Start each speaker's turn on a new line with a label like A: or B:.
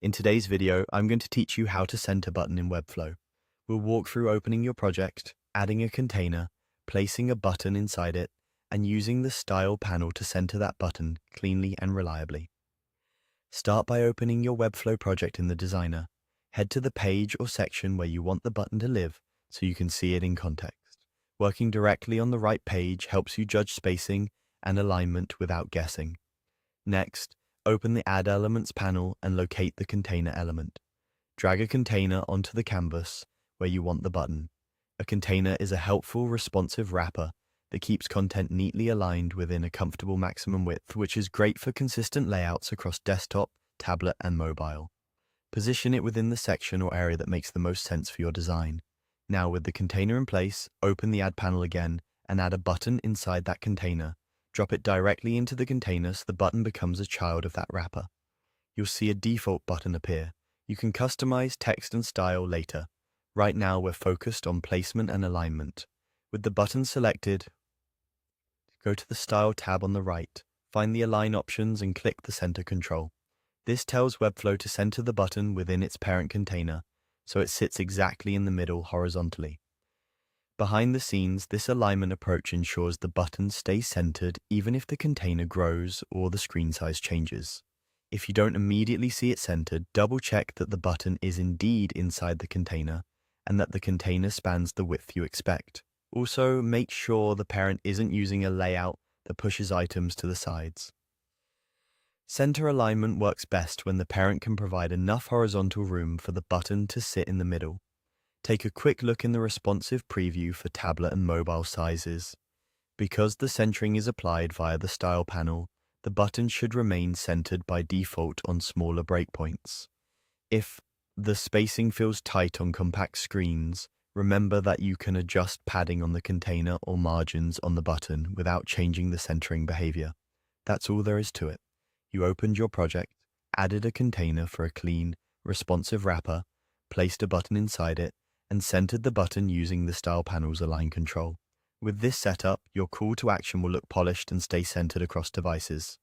A: In today's video, I'm going to teach you how to center button in Webflow. We'll walk through opening your project, adding a container, placing a button inside it, and using the Style panel to center that button cleanly and reliably. Start by opening your Webflow project in the designer. Head to the page or section where you want the button to live so you can see it in context. Working directly on the right page helps you judge spacing and alignment without guessing. Next, open the Add Elements panel and locate the container element. Drag a container onto the canvas where you want the button. A container is a helpful, responsive wrapper that keeps content neatly aligned within a comfortable maximum width, which is great for consistent layouts across desktop, tablet, and mobile. Position it within the section or area that makes the most sense for your design. Now, with the container in place, open the Add panel again and add a button inside that container. Drop it directly into the container so the button becomes a child of that wrapper. You'll see a default button appear. You can customize text and style later. Right now, we're focused on placement and alignment. With the button selected, go to the Style tab on the right, find the Align options and click the Center control. This tells Webflow to center the button within its parent container, so it sits exactly in the middle horizontally. Behind the scenes, this alignment approach ensures the button stays centered even if the container grows or the screen size changes. If you don't immediately see it centered, double-check that the button is indeed inside the container and that the container spans the width you expect. Also, make sure the parent isn't using a layout that pushes items to the sides. Center alignment works best when the parent can provide enough horizontal room for the button to sit in the middle. Take a quick look in the responsive preview for tablet and mobile sizes. Because the centering is applied via the Style panel, the button should remain centered by default on smaller breakpoints. If the spacing feels tight on compact screens, remember that you can adjust padding on the container or margins on the button without changing the centering behavior. That's all there is to it. You opened your project, added a container for a clean, responsive wrapper, placed a button inside it, and centered the button using the Style panel's Align control. With this setup, your call to action will look polished and stay centered across devices.